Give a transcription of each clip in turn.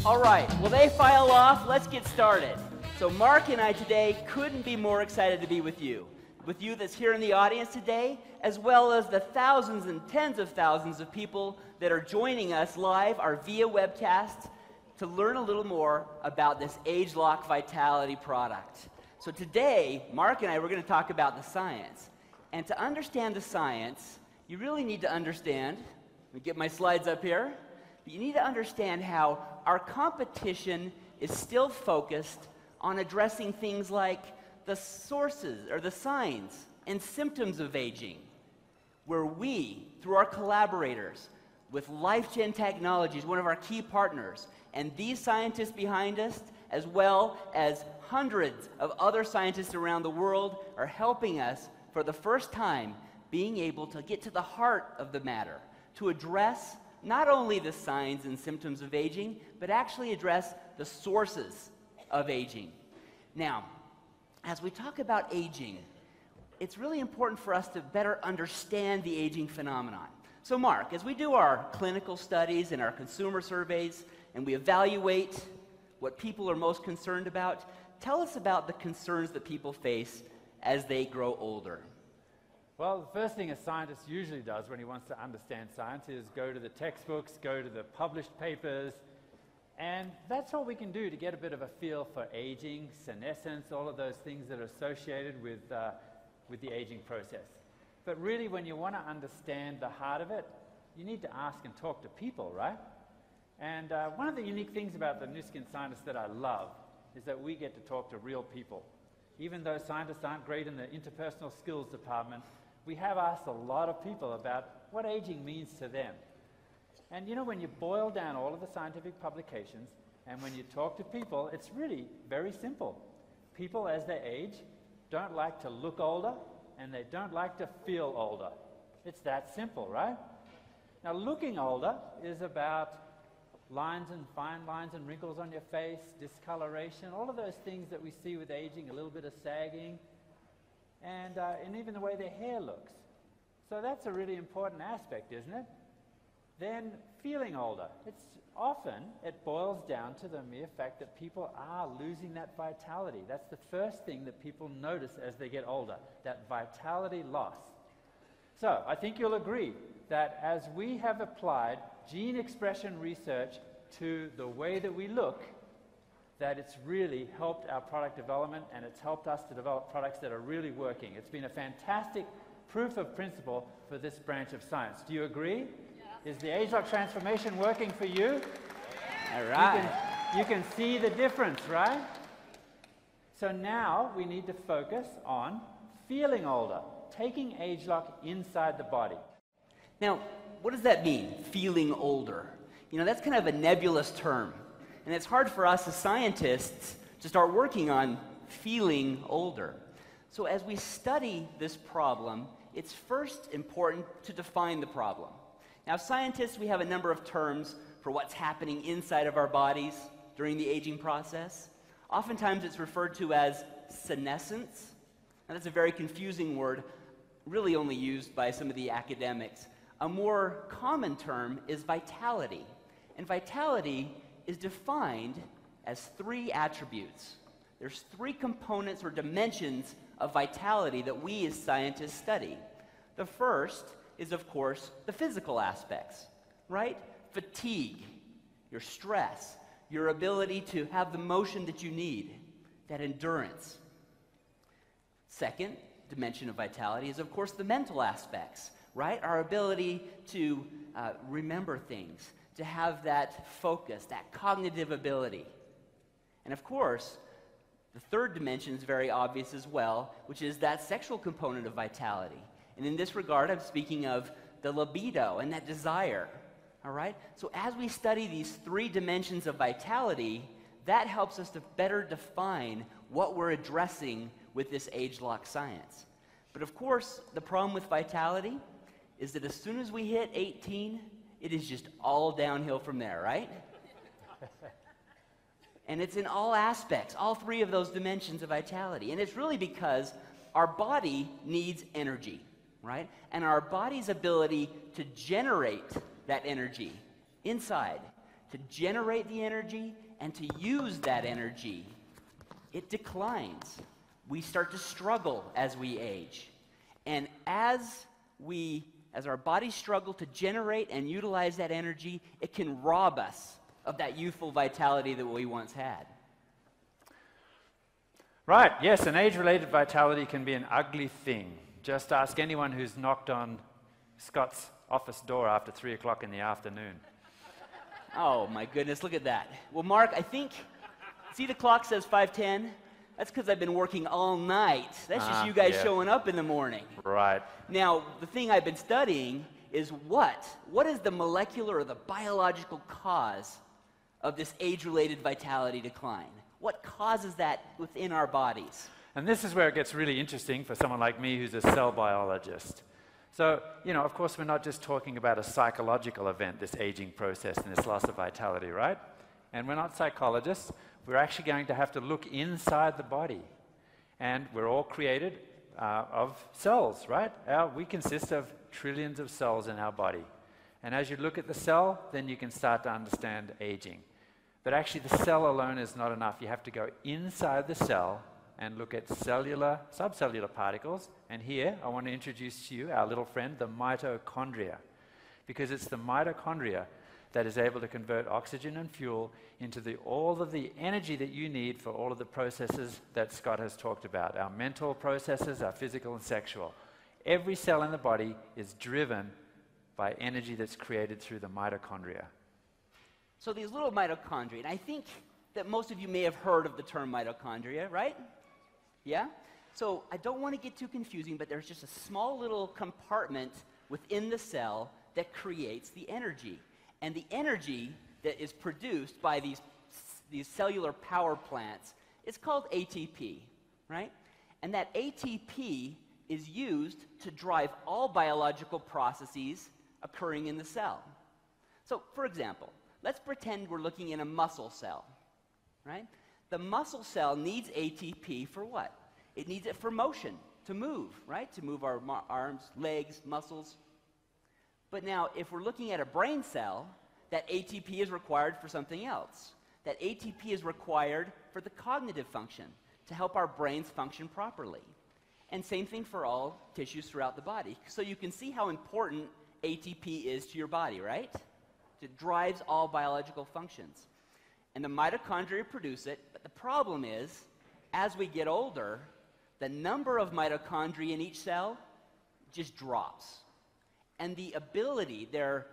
All right, well, they file off. Let's get started. So Mark and I today couldn't be more excited to be with you that's here in the audience today, as well as the thousands and tens of thousands of people that are joining us live or via webcast to learn a little more about this ageLOC Vitality product. So today, Mark and I, we're going to talk about the science. And to understand the science, you really need to understand, let me get my slides up here, but you need to understand how our competition is still focused on addressing things like the sources or the signs and symptoms of aging, where we, through our collaborators with LifeGen Technologies, one of our key partners, and these scientists behind us, as well as hundreds of other scientists around the world, are helping us for the first time being able to get to the heart of the matter, to address not only the signs and symptoms of aging, but actually address the sources of aging. Now, as we talk about aging, it's really important for us to better understand the aging phenomenon. So Mark, as we do our clinical studies and our consumer surveys, and we evaluate what people are most concerned about, tell us about the concerns that people face as they grow older. Well, the first thing a scientist usually does when he wants to understand science is go to the textbooks, go to the published papers, and that's all we can do to get a bit of a feel for aging, senescence, all of those things that are associated with the aging process. But really, when you want to understand the heart of it, you need to ask and talk to people, right? And one of the unique things about the Nu Skin scientists that I love is that we get to talk to real people. Even though scientists aren't great in the interpersonal skills department, we have asked a lot of people about what aging means to them. And you know, when you boil down all of the scientific publications and when you talk to people, it's really very simple. People, as they age, don't like to look older and they don't like to feel older. It's that simple, right? Now, looking older is about lines and fine lines and wrinkles on your face, discoloration, all of those things that we see with aging, a little bit of sagging, and even the way their hair looks. So that's a really important aspect, isn't it? Then feeling older. It boils down to the mere fact that people are losing that vitality. That's the first thing that people notice as they get older, that vitality loss. So I think you'll agree that as we have applied gene expression research to the way that we look, that it's really helped our product development and it's helped us to develop products that are really working. It's been a fantastic proof of principle for this branch of science. Do you agree? Yeah. Is the ageLOC transformation working for you? Yeah. All right. You can see the difference, right? So now we need to focus on feeling older, taking ageLOC inside the body. Now, what does that mean, feeling older? You know, that's kind of a nebulous term. And it's hard for us as scientists to start working on feeling older. So as we study this problem, it's first important to define the problem. Now, scientists, we have a number of terms for what's happening inside of our bodies during the aging process. Oftentimes it's referred to as senescence. Now, that's a very confusing word, really only used by some of the academics. A more common term is vitality. And vitality is defined as three attributes. There's three components or dimensions of vitality that we as scientists study. The first is, of course, the physical aspects, right? Fatigue, your stress, your ability to have the motion that you need, that endurance. Second dimension of vitality is, of course, the mental aspects, right? Our ability to remember things, to have that focus, that cognitive ability. And of course, the third dimension is very obvious as well, which is that sexual component of vitality. And in this regard, I'm speaking of the libido and that desire, all right? So as we study these three dimensions of vitality, that helps us to better define what we're addressing with this ageLOC science. But of course, the problem with vitality is that as soon as we hit 18, it is just all downhill from there, right? And it's in all aspects, all three of those dimensions of vitality. And it's really because our body needs energy, right? And our body's ability to generate that energy inside, to generate the energy and to use that energy, it declines. We start to struggle as we age. And as our bodies struggle to generate and utilize that energy, it can rob us of that youthful vitality that we once had. Right, yes, an age-related vitality can be an ugly thing. Just ask anyone who's knocked on Scott's office door after 3 o'clock in the afternoon. Oh my goodness, look at that. Well, Mark, I think, see the clock says 5:10? That's because I've been working all night. That's just you guys showing up in the morning. Right. Now, the thing I've been studying is what is the molecular or the biological cause of this age-related vitality decline? What causes that within our bodies? And this is where it gets really interesting for someone like me who's a cell biologist. So, of course, we're not just talking about a psychological event, this aging process and this loss of vitality, right? And we're not psychologists. We're actually going to have to look inside the body. And we're all created of cells, right? We consist of trillions of cells in our body. And as you look at the cell, then you can start to understand aging. But actually, the cell alone is not enough. You have to go inside the cell and look at cellular, subcellular particles. And here, I want to introduce to you our little friend, the mitochondria. Because it's the mitochondria that is able to convert oxygen and fuel into all of the energy that you need for all of the processes that Scott has talked about, our mental processes, our physical and sexual. Every cell in the body is driven by energy that's created through the mitochondria. So these little mitochondria, and I think that most of you may have heard of the term mitochondria, right? Yeah? So I don't want to get too confusing, but there's just a small little compartment within the cell that creates the energy. And the energy that is produced by these cellular power plants is called ATP, right? And that ATP is used to drive all biological processes occurring in the cell. So, for example, let's pretend we're looking in a muscle cell, right? The muscle cell needs ATP for what? It needs it for motion, to move, right? To move our arms, legs, muscles. But now, if we're looking at a brain cell, that ATP is required for something else. That ATP is required for the cognitive function, to help our brains function properly. And same thing for all tissues throughout the body. So you can see how important ATP is to your body, right? It drives all biological functions. And the mitochondria produce it, but the problem is, as we get older, the number of mitochondria in each cell just drops. And the ability, their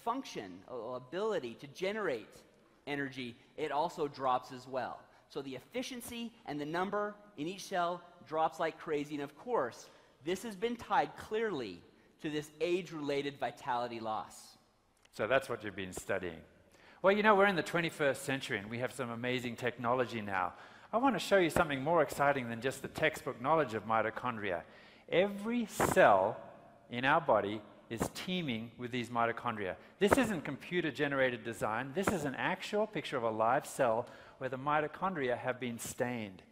function, ability to generate energy, it also drops as well. So the efficiency and the number in each cell drops like crazy. And of course, this has been tied clearly to this age-related vitality loss. So that's what you've been studying. Well, we're in the 21st century and we have some amazing technology now. I want to show you something more exciting than just the textbook knowledge of mitochondria. Every cell in our body is teeming with these mitochondria. This isn't computer-generated design. This is an actual picture of a live cell where the mitochondria have been stained.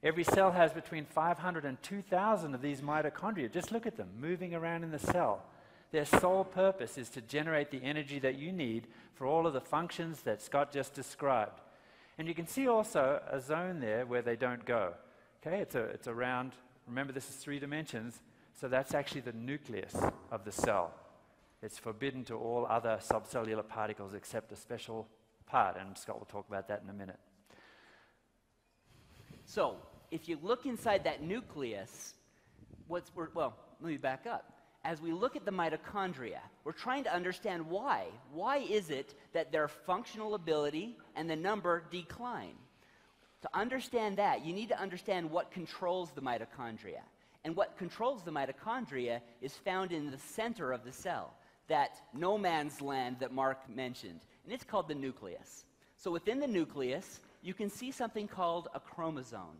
Every cell has between 500 and 2,000 of these mitochondria. Just look at them moving around in the cell. Their sole purpose is to generate the energy that you need for all of the functions that Scott just described. And you can see also a zone there where they don't go. Okay, it's around, remember this is 3 dimensions, so that's actually the nucleus of the cell. It's forbidden to all other subcellular particles except a special part, and Scott will talk about that in a minute. So, if you look inside that nucleus, let me back up. As we look at the mitochondria, we're trying to understand why. Why is it that their functional ability and the number decline? To understand that, you need to understand what controls the mitochondria. And what controls the mitochondria is found in the center of the cell, that no man's land that Mark mentioned. And it's called the nucleus. So within the nucleus, you can see something called a chromosome.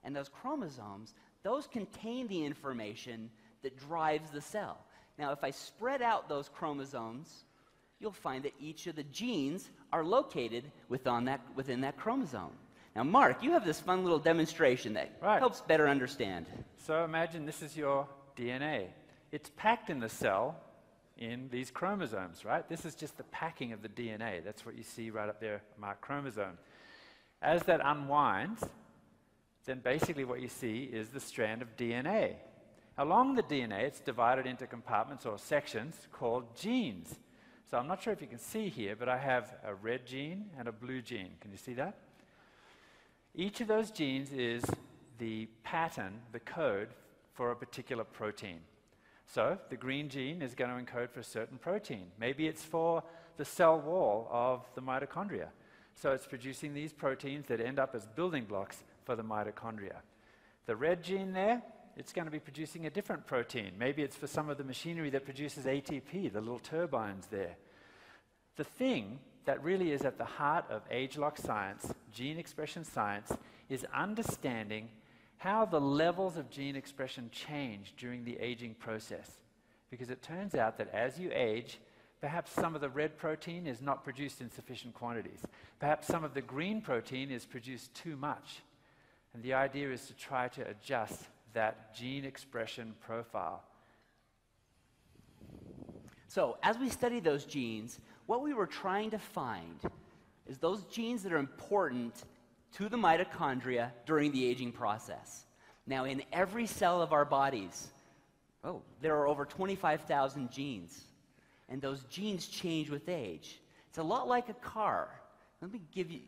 And those chromosomes, those contain the information that drives the cell. Now, if I spread out those chromosomes, you'll find that each of the genes are located within that chromosome. Now, Mark, you have this fun little demonstration that helps better understand. So imagine this is your DNA. It's packed in the cell in these chromosomes, right? This is just the packing of the DNA. That's what you see right up there, marked chromosome. As that unwinds, then basically what you see is the strand of DNA. Along the DNA, it's divided into compartments or sections called genes. So I'm not sure if you can see here, but I have a red gene and a blue gene. Can you see that? Each of those genes is the pattern, the code for a particular protein. So the green gene is going to encode for a certain protein. Maybe it's for the cell wall of the mitochondria. So it's producing these proteins that end up as building blocks for the mitochondria. The red gene there, it's going to be producing a different protein. Maybe it's for some of the machinery that produces ATP, the little turbines there. The thing that really is at the heart of ageLOC science, gene expression science, is understanding how the levels of gene expression change during the aging process. Because it turns out that as you age, perhaps some of the red protein is not produced in sufficient quantities. Perhaps some of the green protein is produced too much. And the idea is to try to adjust that gene expression profile. So, as we study those genes, what we were trying to find is those genes that are important to the mitochondria during the aging process. Now, in every cell of our bodies, there are over 25,000 genes, and those genes change with age. It's a lot like a car. Let me give you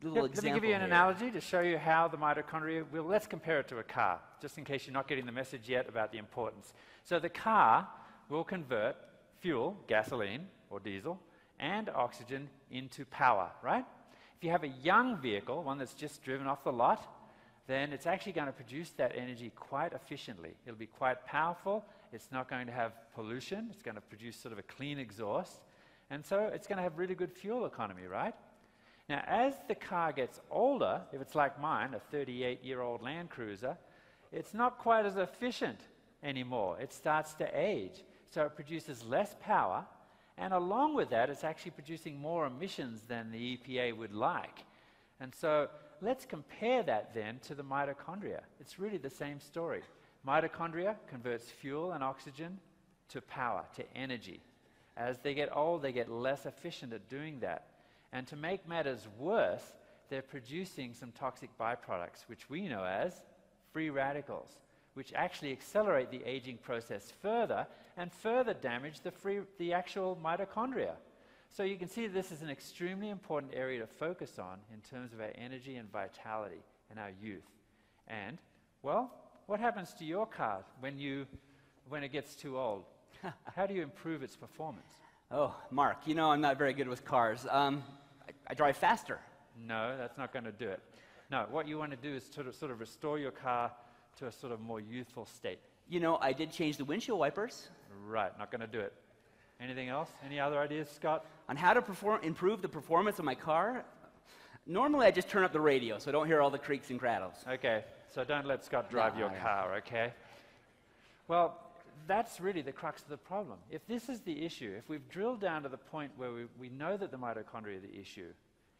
a little example. Let me give you an here. analogy to show you how the mitochondria, let's compare it to a car, just in case you're not getting the message yet about the importance. So the car will convert fuel, gasoline or diesel, and oxygen into power, right? If you have a young vehicle, one that's just driven off the lot, then it's actually going to produce that energy quite efficiently. It'll be quite powerful. It's not going to have pollution. It's going to produce sort of a clean exhaust. And so it's going to have really good fuel economy, right? Now, as the car gets older, if it's like mine, a 38-year-old Land Cruiser, it's not quite as efficient anymore. It starts to age. So it produces less power. And along with that, it's actually producing more emissions than the EPA would like. And so let's compare that then to the mitochondria. It's really the same story. Mitochondria converts fuel and oxygen to power, to energy. As they get old, they get less efficient at doing that. And to make matters worse, they're producing some toxic byproducts, which we know as free radicals, which actually accelerate the aging process further and further damage the actual mitochondria. So you can see this is an extremely important area to focus on in terms of our energy and vitality and our youth. And, well, what happens to your car when it gets too old? How do you improve its performance? Oh, Mark, you know I'm not very good with cars. I drive faster. No, that's not going to do it. No, what you want to do is sort of restore your car to a sort of more youthful state. You know, I did change the windshield wipers. Right, not going to do it. Anything else? Any other ideas, Scott? On how to improve the performance of my car, normally I just turn up the radio so I don't hear all the creaks and rattles. Okay, so don't let Scott drive your car, okay? Well, that's really the crux of the problem. If this is the issue, if we've drilled down to the point where we know that the mitochondria are the issue,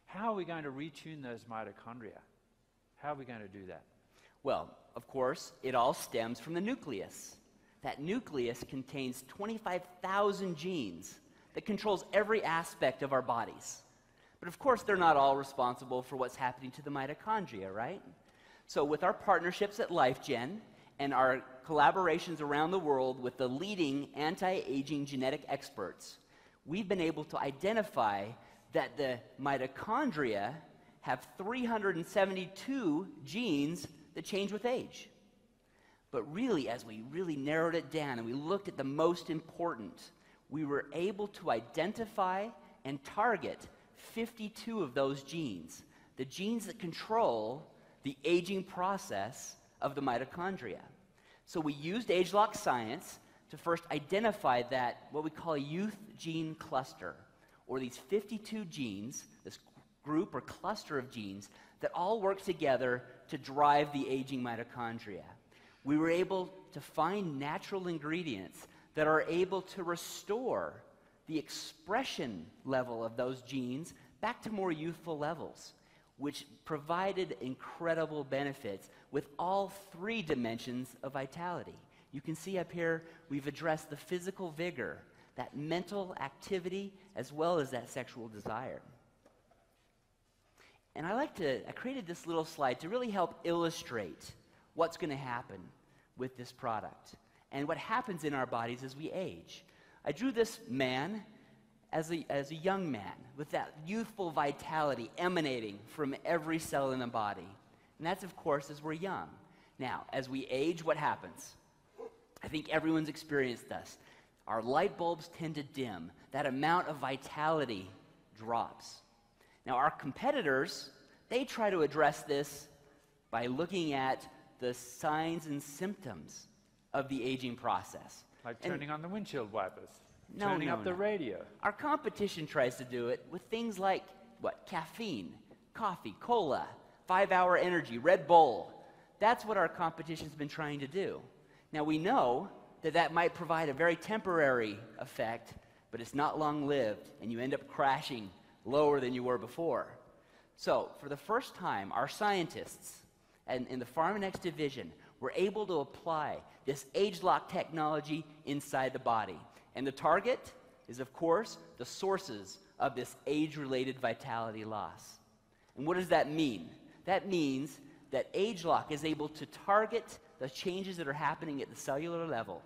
how are we going to retune those mitochondria? How are we going to do that? Well, of course, it all stems from the nucleus. That nucleus contains 25,000 genes that controls every aspect of our bodies. But of course, they're not all responsible for what's happening to the mitochondria, right? So with our partnerships at LifeGen and our collaborations around the world with the leading anti-aging genetic experts, we've been able to identify that the mitochondria have 372 genes that change with age. But really, as we really narrowed it down and we looked at the most important, we were able to identify and target 52 of those genes, the genes that control the aging process of the mitochondria. So we used ageLOC science to first identify that, what we call a youth gene cluster, or these 52 genes, this group or cluster of genes that all work together to drive the aging mitochondria. We were able to find natural ingredients that are able to restore the expression level of those genes back to more youthful levels, which provided incredible benefits with all three dimensions of vitality. You can see up here, we've addressed the physical vigor, that mental activity as well as that sexual desire. And I created this little slide to really help illustrate what's going to happen with this product and what happens in our bodies as we age. I drew this man as a young man with that youthful vitality emanating from every cell in the body. And that's, of course, as we're young. Now, as we age, what happens? I think everyone's experienced this. Our light bulbs tend to dim. That amount of vitality drops. Now, our competitors, they try to address this by looking at the signs and symptoms of the aging process. Like turning on the windshield wipers, turning up the radio. Our competition tries to do it with things like, caffeine, coffee, cola, 5-hour energy, Red Bull. That's what our competition's been trying to do. Now, we know that might provide a very temporary effect, but it's not long-lived, and you end up crashing lower than you were before. So, for the first time, our scientists in the PharmaNext division were able to apply this ageLOC technology inside the body. And the target is, of course, the sources of this age-related vitality loss. And what does that mean? That means that ageLOC is able to target the changes that are happening at the cellular level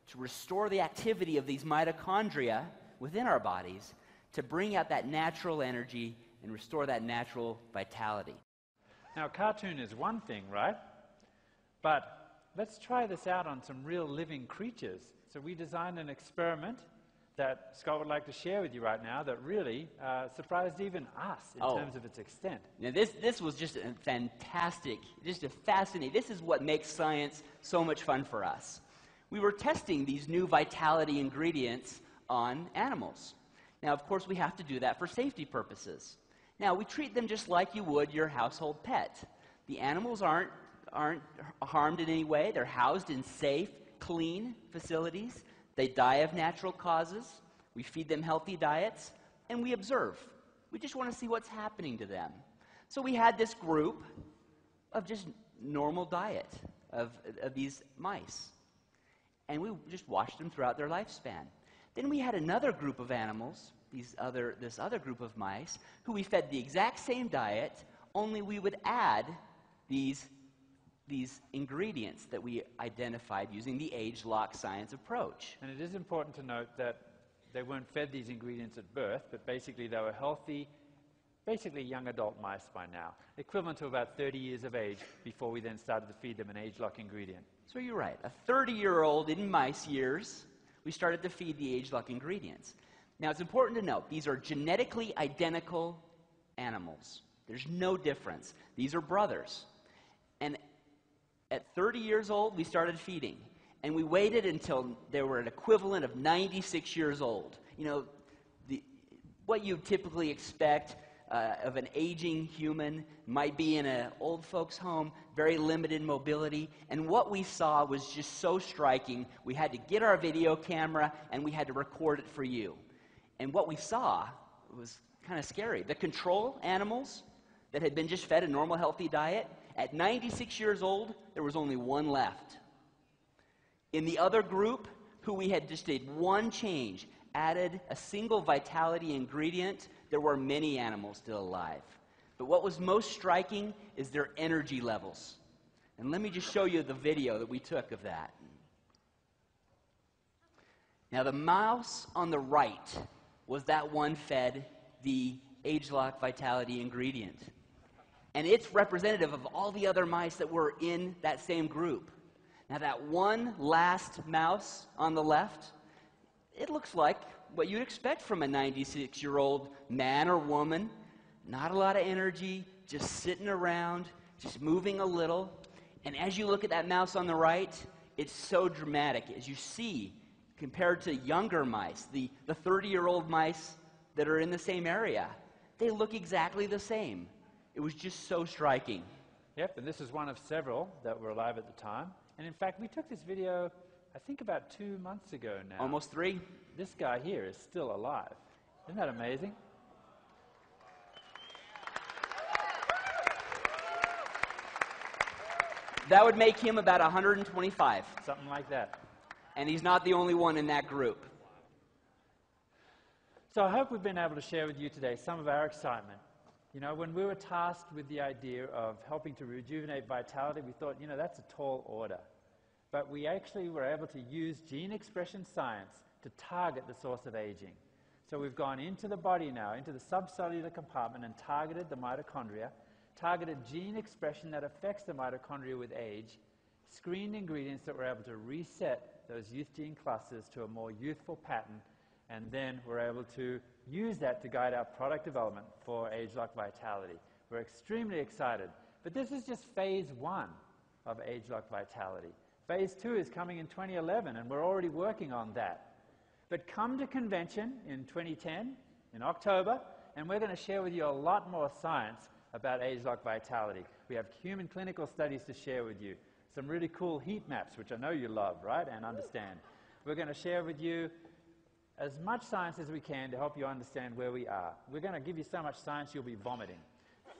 to restore the activity of these mitochondria within our bodies to bring out that natural energy and restore that natural vitality. Now, a cartoon is one thing, right? But let's try this out on some real living creatures. So we designed an experiment that Scott would like to share with you right now that really surprised even us in terms of its extent. Now, this was just a fantastic, just a fascinating, this is what makes science so much fun for us. We were testing these new vitality ingredients on animals. Now, of course, we have to do that for safety purposes. Now, we treat them just like you would your household pet. The animals aren't harmed in any way. They're housed in safe, clean facilities. They die of natural causes. We feed them healthy diets, and we observe. We just want to see what's happening to them. So we had this group of just normal diet of these mice. And we just watched them throughout their lifespan. Then we had another group of animals, this other group of mice, who we fed the exact same diet, only we would add these ingredients that we identified using the ageLOC science approach. And it is important to note that they weren't fed these ingredients at birth, but basically they were healthy, basically young adult mice by now, equivalent to about 30 years of age before we then started to feed them an ageLOC ingredient. So you're right. A 30-year-old in mice years, we started to feed the ageLOC ingredients. Now, it's important to note, these are genetically identical animals. There's no difference. These are brothers. And at 30 years old, we started feeding. And we waited until they were an equivalent of 96 years old. You know, what you typically expect of an aging human might be in an old folks' home, very limited mobility. And what we saw was just so striking, we had to get our video camera and we had to record it for you. And what we saw was kind of scary. The control animals that had been just fed a normal, healthy diet, at 96 years old, there was only one left. In the other group, who we had just did one change, added a single vitality ingredient, there were many animals still alive. But what was most striking is their energy levels. And let me just show you the video that we took of that. Now, the mouse on the right was that one fed the ageLOC vitality ingredient. And it's representative of all the other mice that were in that same group. Now, that one last mouse on the left, it looks like what you'd expect from a 96-year-old man or woman. Not a lot of energy, just sitting around, just moving a little. And as you look at that mouse on the right, it's so dramatic. As you see, compared to younger mice, the 30-year-old mice that are in the same area, they look exactly the same. It was just so striking. Yep, and this is one of several that were alive at the time. And in fact, we took this video, I think about 2 months ago now. Almost 3. This guy here is still alive. Isn't that amazing? That would make him about 125. Something like that. And he's not the only one in that group. So I hope we've been able to share with you today some of our excitement. You know, when we were tasked with the idea of helping to rejuvenate vitality, we thought, you know, that's a tall order. But we actually were able to use gene expression science to target the source of aging. So we've gone into the body now, into the subcellular compartment, and targeted the mitochondria, targeted gene expression that affects the mitochondria with age, screened ingredients that were able to reset those youth gene clusters to a more youthful pattern, and then we're able to use that to guide our product development for ageLOC Vitality. We're extremely excited. But this is just phase 1 of ageLOC Vitality. Phase 2 is coming in 2011, and we're already working on that. But come to convention in 2010, in October, and we're going to share with you a lot more science about ageLOC Vitality. We have human clinical studies to share with you, some really cool heat maps, which I know you love, right, and understand. We're going to share with you as much science as we can to help you understand where we are. We're going to give you so much science you'll be vomiting.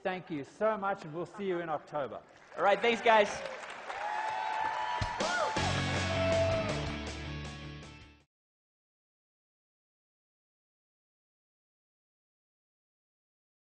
Thank you so much, and we'll see you in October. All right, thanks, guys.